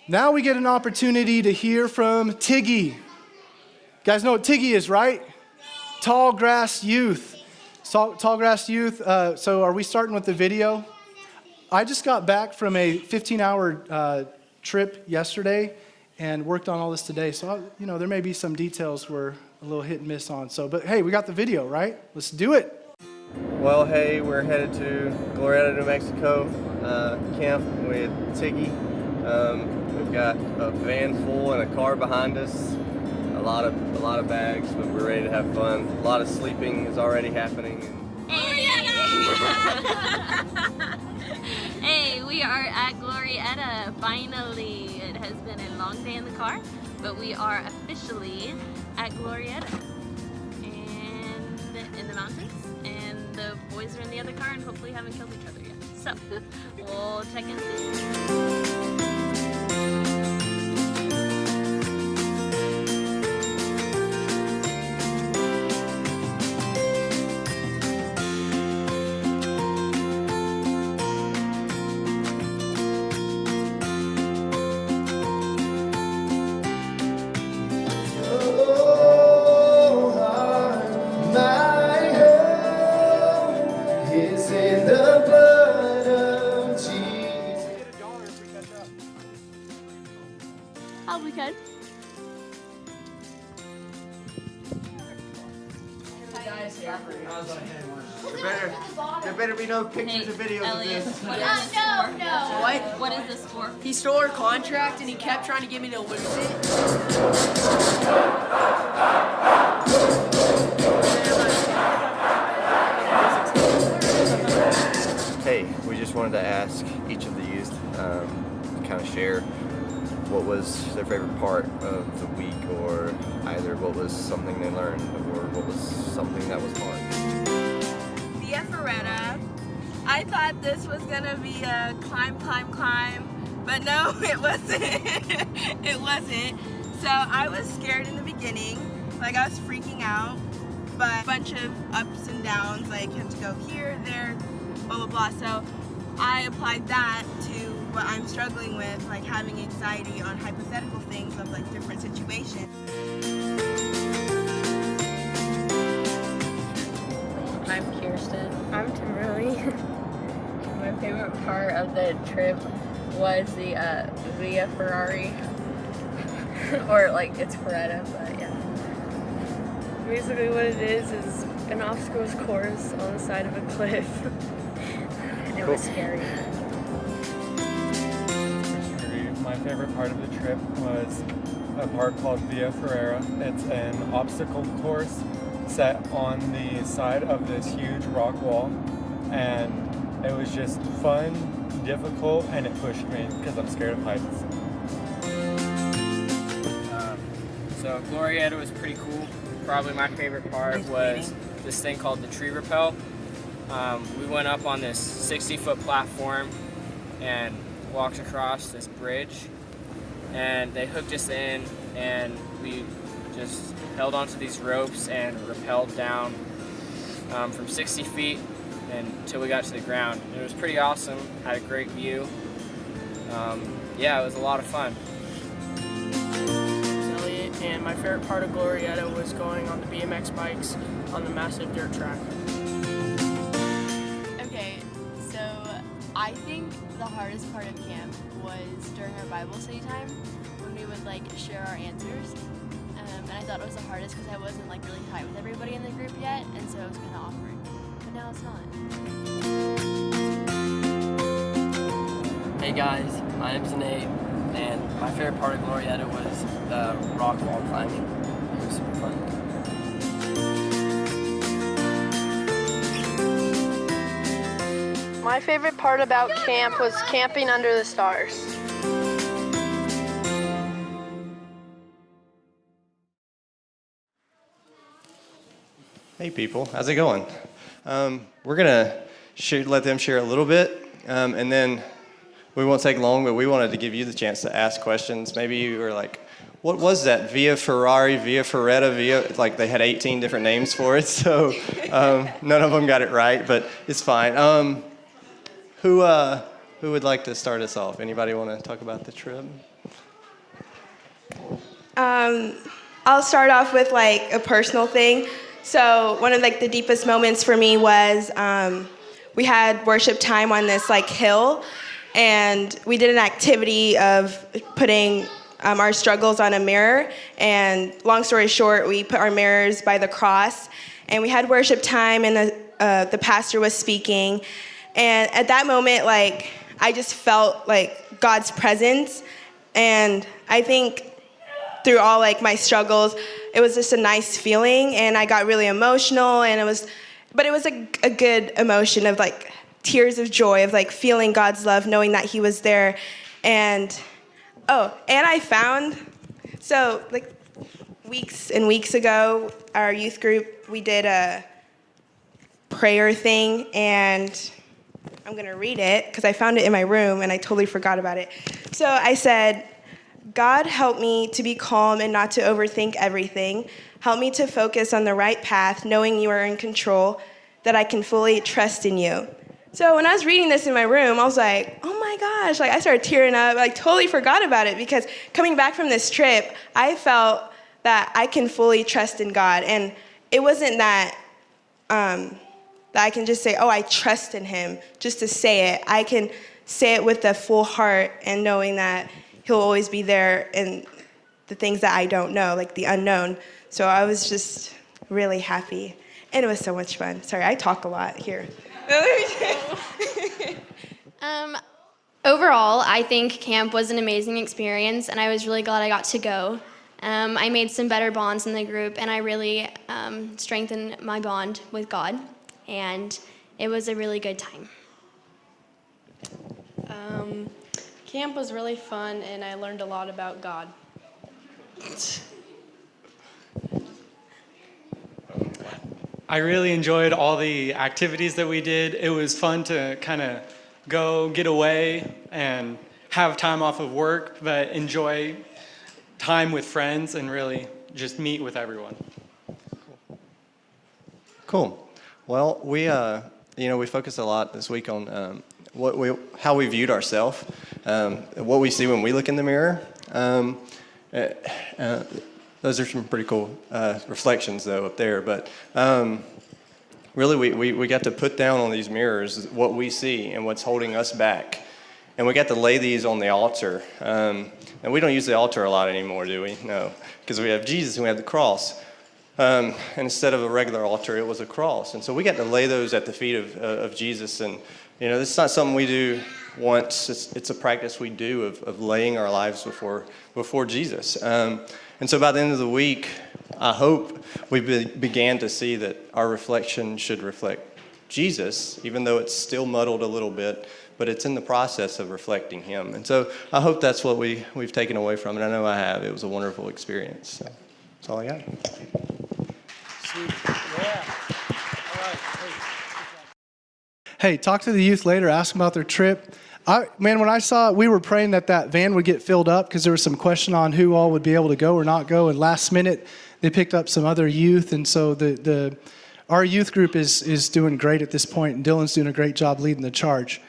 Now we get an opportunity to hear from Tiggy. You guys know what Tiggy is, right? Tallgrass Youth. Tallgrass Youth. So are we starting with the video? I just got back from a 15-hour trip yesterday and worked on all this today. So, there may be some details we're a little hit and miss on. But hey, we got the video, right? Let's do it. Well, hey, we're headed to Glorieta, New Mexico camp with Tiggy. We've got a van full and a car behind us. A lot of bags, but we're ready to have fun. A lot of sleeping is already happening. Hey, we are at Glorieta, finally. It has been a long day in the car, but we are officially at Glorieta and in the mountains, and the boys are in the other car and hopefully haven't killed each other yet. So, we'll check in soon. Oh, we could. There better be no pictures or videos of this. What is this for? He stole our contract and he kept trying to get me to lose it. Hey, we just wanted to ask each of the youth to kind of share what was their favorite part of the week, or either what was something they learned or what was something that was hard. Via Ferreta. I thought this was gonna be a climb, but no, it wasn't. It wasn't. So I was scared in the beginning, like I was freaking out, but a bunch of ups and downs, like you have to go here, there, blah, blah, blah. So I applied that to what I'm struggling with, like having anxiety on hypothetical things of like different situations. I'm Kirsten. I'm Kimberly. My favorite part of the trip was the Via Ferrari. Or like it's Ferreta, but yeah. Basically what it is an obstacles course on the side of a cliff. And it was scary. My favorite part of the trip was a part called Via Ferrera. It's an obstacle course set on the side of this huge rock wall, and it was just fun, difficult, and it pushed me because I'm scared of heights. So Glorieta was pretty cool. Probably my favorite part was this thing called the tree rappel. We went up on this 60-foot platform and walked across this bridge, and they hooked us in, and we just held onto these ropes and rappelled down from 60 feet until we got to the ground. It was pretty awesome, had a great view. Yeah, it was a lot of fun. Elliot, and my favorite part of Glorieta was going on the BMX bikes on the massive dirt track. Okay, so I think the hardest part of camp was during our Bible study time when we would like share our answers. And I thought it was the hardest because I wasn't like really tight with everybody in the group yet, and so it was kind of awkward. But now it's not. Hey guys, my name's Nate, and my favorite part of Glorieta was the rock wall climbing. It was super fun. My favorite part about camp was camping under the stars. Hey people, how's it going? We're gonna let them share a little bit, and then we won't take long, but we wanted to give you the chance to ask questions. Maybe you were like, what was that? Via Ferrari, Via Ferreta, Via, like they had 18 different names for it, so none of them got it right, but it's fine. Who would like to start us off? Anybody want to talk about the trip? I'll start off with like a personal thing. So one of like the deepest moments for me was we had worship time on this like hill, and we did an activity of putting our struggles on a mirror. And long story short, we put our mirrors by the cross, and we had worship time, and the pastor was speaking. And at that moment, like, I just felt like God's presence. And I think through all like my struggles, it was just a nice feeling, and I got really emotional, and it was a good emotion of like tears of joy, of like feeling God's love, knowing that he was there. And I found, so like weeks and weeks ago, our youth group, we did a prayer thing, and I'm gonna read it because I found it in my room and I totally forgot about it. So I said, God, help me to be calm and not to overthink everything. Help me to focus on the right path, knowing you are in control, that I can fully trust in you. So when I was reading this in my room, I was like, oh my gosh, like I started tearing up, like totally forgot about it, because coming back from this trip, I felt that I can fully trust in God. And it wasn't that that I can just say, oh, I trust in him, just to say it. I can say it with a full heart and knowing that he'll always be there in the things that I don't know, like the unknown. So I was just really happy. And it was so much fun. Sorry, I talk a lot here. Overall, I think camp was an amazing experience, and I was really glad I got to go. I made some better bonds in the group, and I really strengthened my bond with God, and it was a really good time. Camp was really fun, and I learned a lot about God. I really enjoyed all the activities that we did. It was fun to kind of go get away and have time off of work, but enjoy time with friends and really just meet with everyone. Cool. Well, we focused a lot this week on how we viewed ourselves, what we see when we look in the mirror. Those are some pretty cool reflections, though, up there. But really, we got to put down on these mirrors what we see and what's holding us back. And we got to lay these on the altar. And we don't use the altar a lot anymore, do we? No, because we have Jesus and we have the cross. And instead of a regular altar, it was a cross. And so we got to lay those at the feet of Jesus. And, this is not something we do once. It's a practice we do of laying our lives before Jesus. And so by the end of the week, I hope we began to see that our reflection should reflect Jesus, even though it's still muddled a little bit, but it's in the process of reflecting him. And so I hope that's what we've taken away from it. I know I have. It was a wonderful experience. So that's all I got. Sweet. Yeah. All right. Hey, talk to the youth later. Ask them about their trip. When I saw it, we were praying that van would get filled up because there was some question on who all would be able to go or not go. And last minute, they picked up some other youth. And so our youth group is doing great at this point, and Dylan's doing a great job leading the charge.